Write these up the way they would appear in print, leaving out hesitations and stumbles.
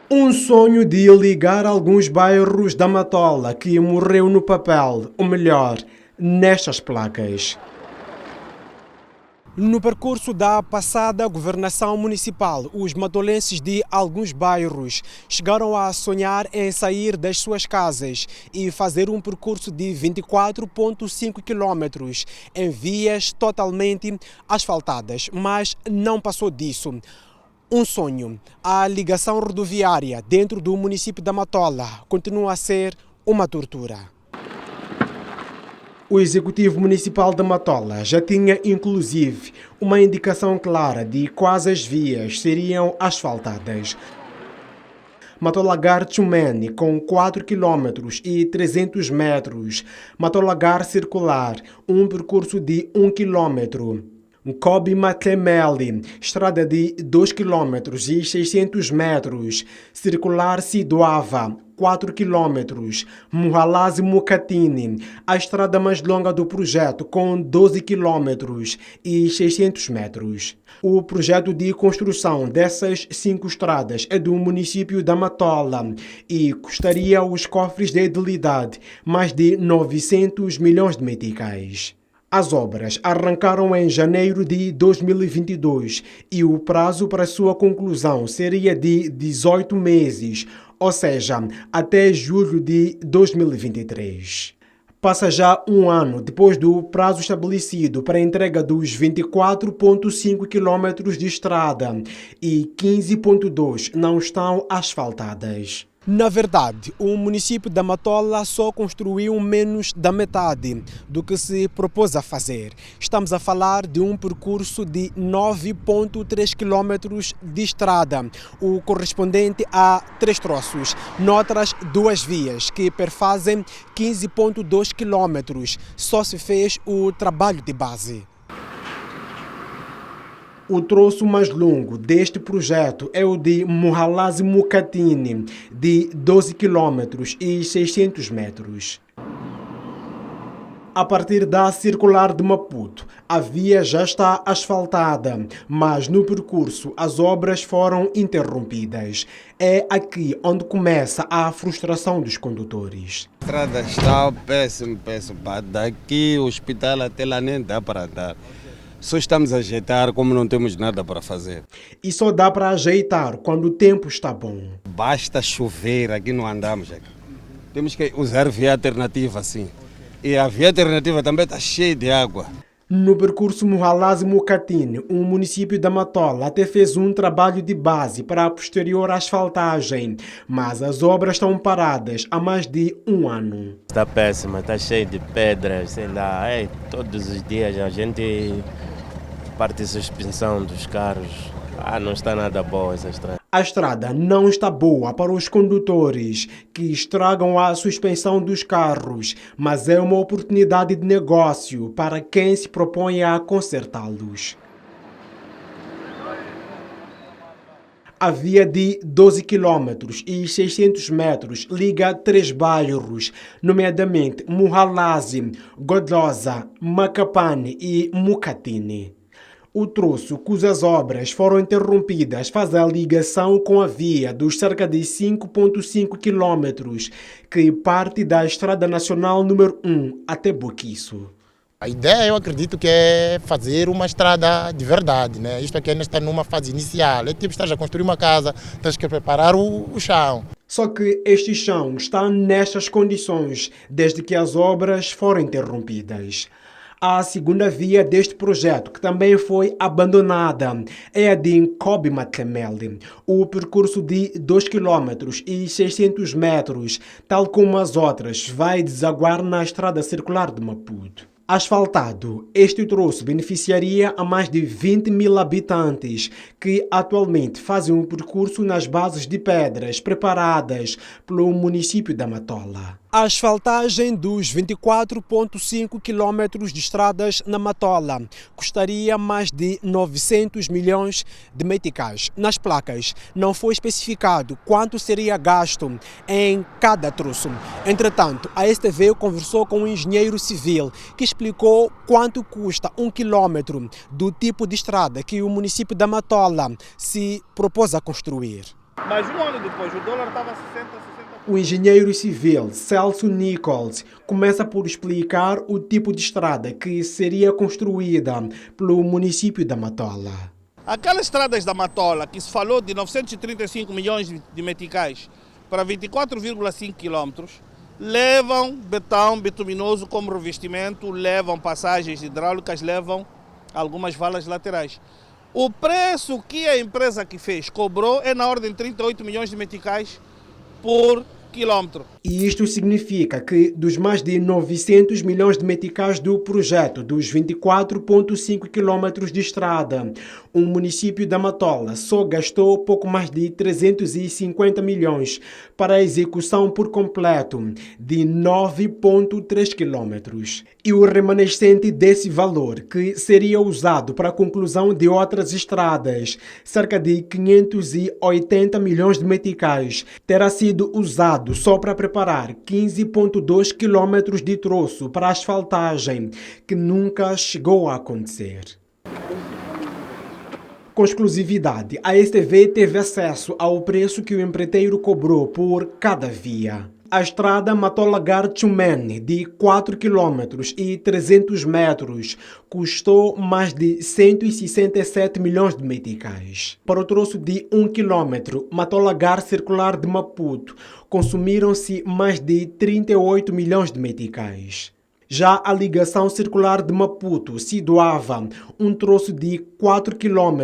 Um sonho de ligar alguns bairros da Matola que morreu no papel, ou melhor, nestas placas. No percurso da passada governação municipal, os matolenses de alguns bairros chegaram a sonhar em sair das suas casas e fazer um percurso de 24,5 quilômetros em vias totalmente asfaltadas, mas não passou disso. Um sonho, a ligação rodoviária dentro do município da Matola continua a ser uma tortura. O Executivo Municipal da Matola já tinha, inclusive, uma indicação clara de quais as vias seriam asfaltadas. Matolagar-Tchumene, com 4 km e 300 metros. Matolagar Circular, um percurso de 1 km. Nkobi-Matlemeli, estrada de 2 km e 600 metros. Circular Sidoava, 4 km. Muhalazi-Mukatini, a estrada mais longa do projeto, com 12 km e 600 metros. O projeto de construção dessas 5 estradas é do município da Matola e custaria aos cofres da edilidade mais de 900 milhões de meticais. As obras arrancaram em janeiro de 2022 e o prazo para sua conclusão seria de 18 meses, ou seja, até julho de 2023. Passa já um ano depois do prazo estabelecido para a entrega dos 24,5 km de estrada e 15,2 não estão asfaltadas. Na verdade, o município da Matola só construiu menos da metade do que se propôs a fazer. Estamos a falar de um percurso de 9,3 km de estrada, o correspondente a 3 troços, noutras 2 vias, que perfazem 15,2 km. Só se fez o trabalho de base. O troço mais longo deste projeto é o de Muhalazi-Mukatini, de 12 km e 600 metros. A partir da Circular de Maputo, a via já está asfaltada, mas no percurso as obras foram interrompidas. É aqui onde começa a frustração dos condutores. A estrada está péssima. Daqui o hospital até lá nem dá para andar. Só estamos a ajeitar como não temos nada para fazer. E só dá para ajeitar quando o tempo está bom. Basta chover, aqui não andamos. Temos que usar via alternativa assim. E a via alternativa também está cheia de água. No percurso Muhalazi-Mukatini, o município da Matola até fez um trabalho de base para a posterior asfaltagem, mas as obras estão paradas há mais de um ano. Está péssima, está cheio de pedras, sei lá, todos os dias a gente parte de suspensão dos carros. Não está nada boa essa estrada. A estrada não está boa para os condutores que estragam a suspensão dos carros, mas é uma oportunidade de negócio para quem se propõe a consertá-los. A via de 12 km e 600 metros liga 3 bairros, nomeadamente Muhalazi, Godloza, Macapane e Mukatini. O troço cujas obras foram interrompidas faz a ligação com a via dos cerca de 5,5 km que parte da Estrada Nacional número 1 até Boquiço. A ideia, eu acredito, que é fazer uma estrada de verdade, né? Isto aqui ainda está numa fase inicial. É tipo, estás a construir uma casa, tens que preparar o chão. Só que este chão está nestas condições desde que as obras foram interrompidas. A segunda via deste projeto, que também foi abandonada, é a de Nkobi-Matlemeli. O percurso de 2 km e 600 metros, tal como as outras, vai desaguar na Estrada Circular de Maputo. Asfaltado, este troço beneficiaria a mais de 20 mil habitantes que atualmente fazem um percurso nas bases de pedras preparadas pelo município da Matola. A asfaltagem dos 24,5 km de estradas na Matola custaria mais de 900 milhões de meticais. Nas placas não foi especificado quanto seria gasto em cada troço. Entretanto, a STV conversou com um engenheiro civil que explicou quanto custa 1 quilômetro do tipo de estrada que o município da Matola se propôs a construir. Mas um ano depois, o dólar estava a 60. O engenheiro civil Celso Nichols começa por explicar o tipo de estrada que seria construída pelo município da Matola. Aquelas estradas da Matola, que se falou de 935 milhões de meticais para 24,5 quilômetros, levam betão bituminoso como revestimento, levam passagens hidráulicas, levam algumas valas laterais. O preço que a empresa que fez cobrou é na ordem de 38 milhões de meticais por quilômetro. E isto significa que dos mais de 900 milhões de meticais do projeto, dos 24,5 quilômetros de estrada, o município da Matola só gastou pouco mais de 350 milhões para a execução por completo de 9,3 quilômetros. E o remanescente desse valor, que seria usado para a conclusão de outras estradas, cerca de 580 milhões de meticais, terá sido usado só para preparar 15,2 quilômetros de troço para asfaltagem, que nunca chegou a acontecer. Com exclusividade, a STV teve acesso ao preço que o empreiteiro cobrou por cada via. A estrada Matola-Gar-Tchumene, de 4 km e 300 metros, custou mais de 167 milhões de meticais. Para o troço de 1 km, Matola-Gar Circular de Maputo, consumiram-se mais de 38 milhões de meticais. Já a ligação circular de Maputo, Sidoava, um troço de 4 km,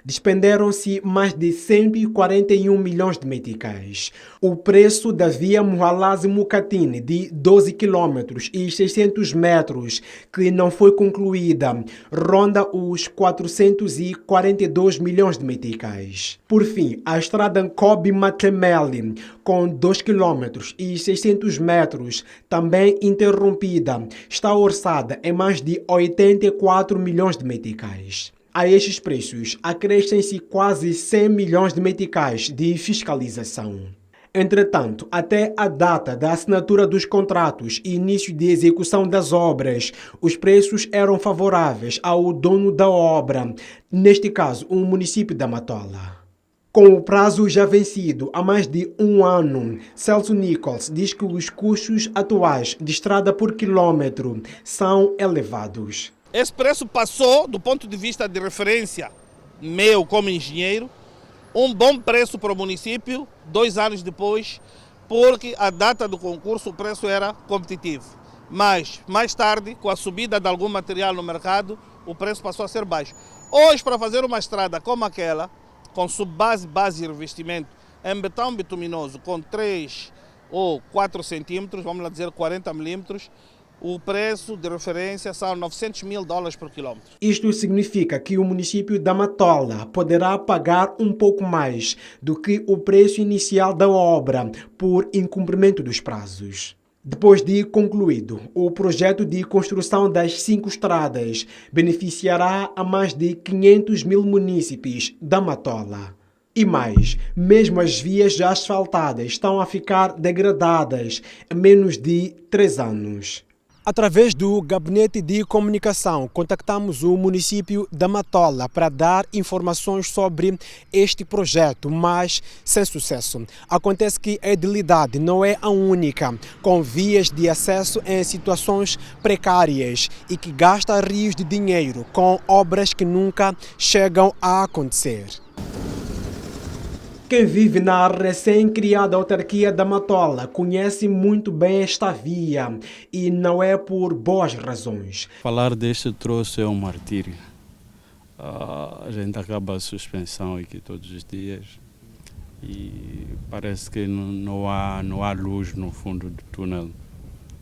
despenderam-se mais de 141 milhões de meticais. O preço da via Muhalazi-Mucatine, de 12 km e 600 metros, que não foi concluída, ronda os 442 milhões de meticais. Por fim, a estrada Nkobi-Matlemeli, com 2 km e 600 metros, também interrompida, está orçada em mais de 84 milhões de meticais. A estes preços, acrescem-se quase 100 milhões de meticais de fiscalização. Entretanto, até a data da assinatura dos contratos e início de execução das obras, os preços eram favoráveis ao dono da obra, neste caso, o município da Matola. Com o prazo já vencido há mais de um ano, Celso Nichols diz que os custos atuais de estrada por quilômetro são elevados. Esse preço passou, do ponto de vista de referência meu como engenheiro, um bom preço para o município 2 anos depois, porque a data do concurso o preço era competitivo. Mas, mais tarde, com a subida de algum material no mercado, o preço passou a ser baixo. Hoje, para fazer uma estrada como aquela, com subbase, base e revestimento em betão bituminoso com 3 ou 4 centímetros, vamos lá dizer 40 milímetros, o preço de referência são $900 mil por quilômetro. Isto significa que o município da Matola poderá pagar um pouco mais do que o preço inicial da obra por incumprimento dos prazos. Depois de concluído, o projeto de construção das 5 estradas beneficiará a mais de 500 mil munícipes da Matola. E mais, mesmo as vias já asfaltadas estão a ficar degradadas em menos de 3 anos. Através do Gabinete de Comunicação, contactamos o município da Matola para dar informações sobre este projeto, mas sem sucesso. Acontece que a edilidade não é a única, com vias de acesso em situações precárias e que gasta rios de dinheiro com obras que nunca chegam a acontecer. Quem vive na recém-criada autarquia da Matola conhece muito bem esta via e não é por boas razões. Falar deste troço é um martírio. A gente acaba a suspensão aqui todos os dias e parece que não há luz no fundo do túnel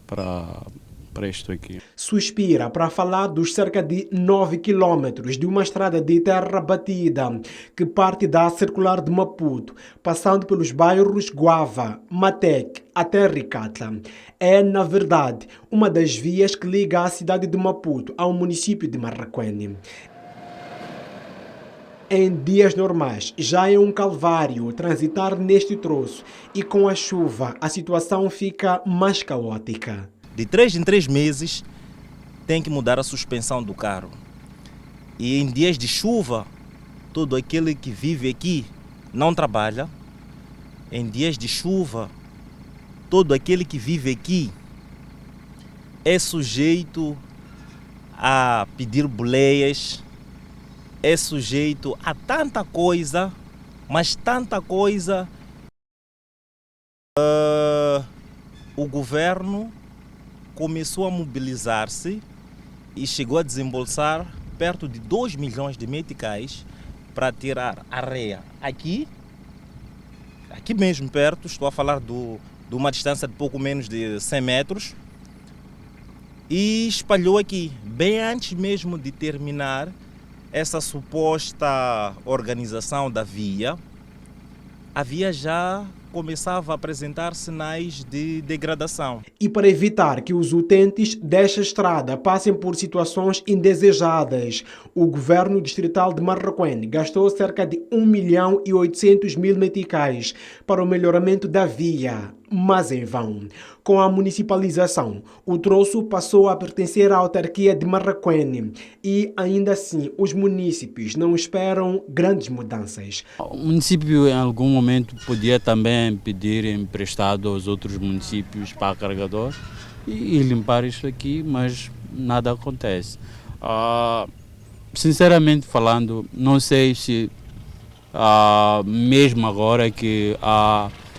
para isto aqui. Suspira para falar dos cerca de 9 quilômetros de uma estrada de terra batida que parte da Circular de Maputo, passando pelos bairros Guava, Matec até Ricatla. É, na verdade, uma das vias que liga a cidade de Maputo ao município de Marraquene. Em dias normais, já é um calvário transitar neste troço e com a chuva a situação fica mais caótica. De 3 em 3 meses tem que mudar a suspensão do carro. E em dias de chuva, todo aquele que vive aqui não trabalha, em dias de chuva, todo aquele que vive aqui é sujeito a pedir boleias, é sujeito a tanta coisa, mas tanta coisa. O governo começou a mobilizar-se e chegou a desembolsar perto de 2 milhões de meticais para tirar areia aqui mesmo perto, estou a falar de uma distância de pouco menos de 100 metros, e espalhou aqui, bem antes mesmo de terminar essa suposta organização da via. A via já começava a apresentar sinais de degradação. E para evitar que os utentes desta estrada passem por situações indesejadas, o governo distrital de Marraquém gastou cerca de 1.800.000 meticais para o melhoramento da via, mas em vão. Com a municipalização, o troço passou a pertencer à autarquia de Marraquém e, ainda assim, os munícipes não esperam grandes mudanças. O município, em algum momento, podia também pedir emprestado aos outros municípios para carregador e limpar isso aqui, mas nada acontece. Sinceramente falando, não sei se mesmo agora que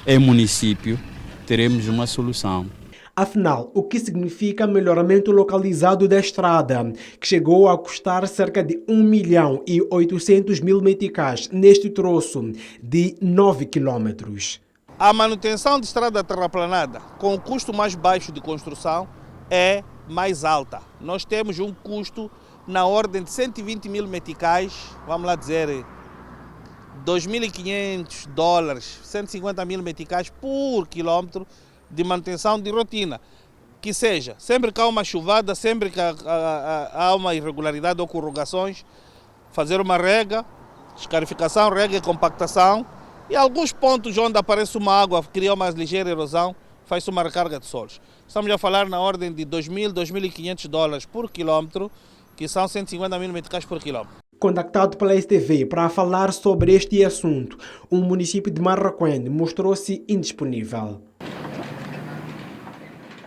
é município, teremos uma solução. Afinal, o que significa melhoramento localizado da estrada, que chegou a custar cerca de 1.800.000 meticais neste troço de 9 quilômetros? A manutenção de estrada terraplanada, com o custo mais baixo de construção, é mais alta. Nós temos um custo na ordem de 120.000 meticais, vamos lá dizer, $2.500, 150.000 meticais por quilômetro de manutenção de rotina. Que seja, sempre que há uma chuvada, sempre que há uma irregularidade ou corrugações, fazer uma rega, escarificação, rega e compactação. E alguns pontos onde aparece uma água, cria uma ligeira erosão, faz uma recarga de solos. Estamos a falar na ordem de $2.000, $2.500 por quilômetro, que são 150.000 meticais por quilômetro. Contactado pela STV para falar sobre este assunto, o município de Marraquém mostrou-se indisponível.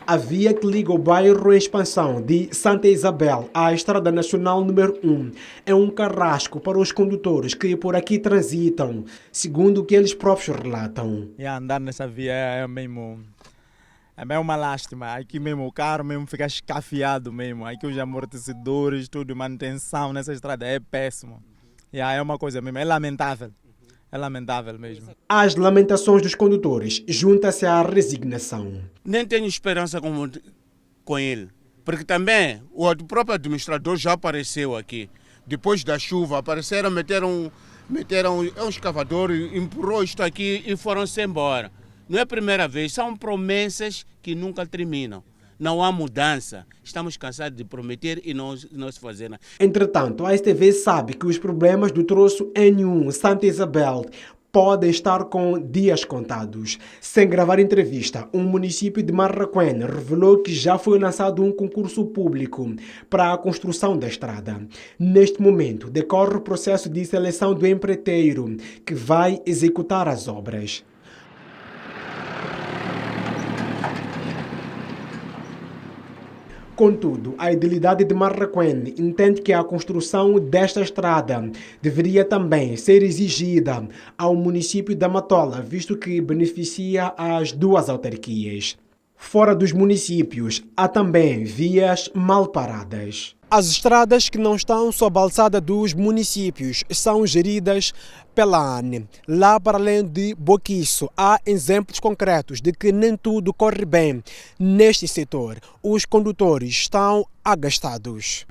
A via que liga o bairro em expansão de Santa Isabel à Estrada Nacional número 1 é um carrasco para os condutores que por aqui transitam, segundo o que eles próprios relatam. Andar nessa via é mesmo uma lástima. Aqui mesmo o carro mesmo fica escafiado mesmo. Aqui os amortecedores, tudo, manutenção nessa estrada é péssimo. É uma coisa mesmo, é lamentável. É lamentável mesmo. As lamentações dos condutores juntam-se à resignação. Nem tenho esperança com ele, porque também o próprio administrador já apareceu aqui. Depois da chuva, apareceram, meteram um escavador, empurrou isto aqui e foram-se embora. Não é a primeira vez, são promessas que nunca terminam. Não há mudança. Estamos cansados de prometer e não se fazer nada. Entretanto, a STV sabe que os problemas do troço N1 Santa Isabel podem estar com dias contados. Sem gravar entrevista, o município de Marraquém revelou que já foi lançado um concurso público para a construção da estrada. Neste momento, decorre o processo de seleção do empreiteiro que vai executar as obras. Contudo, a edilidade de Marraquém entende que a construção desta estrada deveria também ser exigida ao município da Matola, visto que beneficia as duas autarquias. Fora dos municípios, há também vias mal paradas. As estradas que não estão sob a alçada dos municípios são geridas pela ANE. Lá para além de Boquiço, há exemplos concretos de que nem tudo corre bem neste setor. Os condutores estão agastados.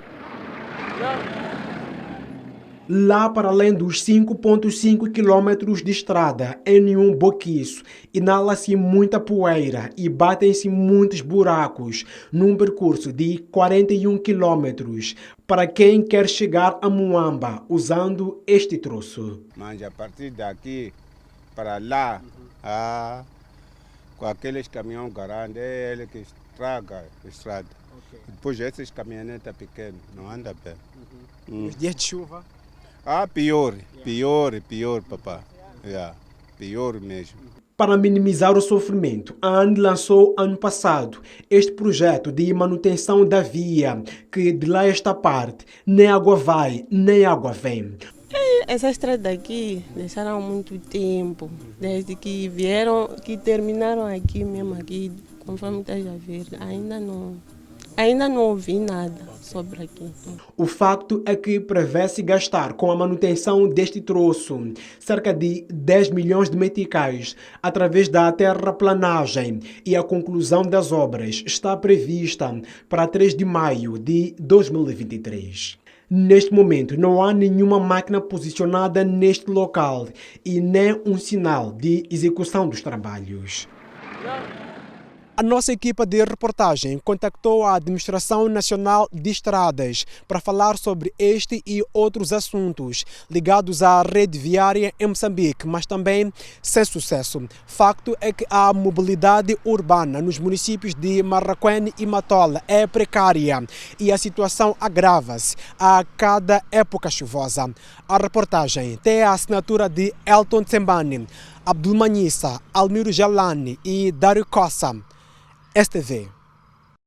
Lá para além dos 5,5 quilômetros de estrada, N1 Boquiço, inala-se muita poeira e batem-se muitos buracos num percurso de 41 quilômetros para quem quer chegar a Muamba usando este troço. Mas a partir daqui para lá, com aqueles caminhões grandes, é ele que estraga a estrada. Depois esses caminhonetas pequenos, não anda bem. Nos dias de chuva? Pior, papá. Pior mesmo. Para minimizar o sofrimento, a AND lançou ano passado este projeto de manutenção da via, que de lá esta parte nem água vai, nem água vem. Essa estrada aqui deixaram muito tempo, desde que vieram, que terminaram aqui mesmo, aqui, conforme estás a ver, ainda não ouvi nada sobre aqui. O facto é que prevê-se gastar com a manutenção deste troço cerca de 10 milhões de meticais através da terraplanagem, e a conclusão das obras está prevista para 3 de maio de 2023. Neste momento, não há nenhuma máquina posicionada neste local e nem um sinal de execução dos trabalhos. A nossa equipa de reportagem contactou a Administração Nacional de Estradas para falar sobre este e outros assuntos ligados à rede viária em Moçambique, mas também sem sucesso. Facto é que a mobilidade urbana nos municípios de Marraquém e Matola é precária e a situação agrava-se a cada época chuvosa. A reportagem tem a assinatura de Elton Tsembani, Abdul Manissa, Almiro Jalani e Dário Cossa. STV.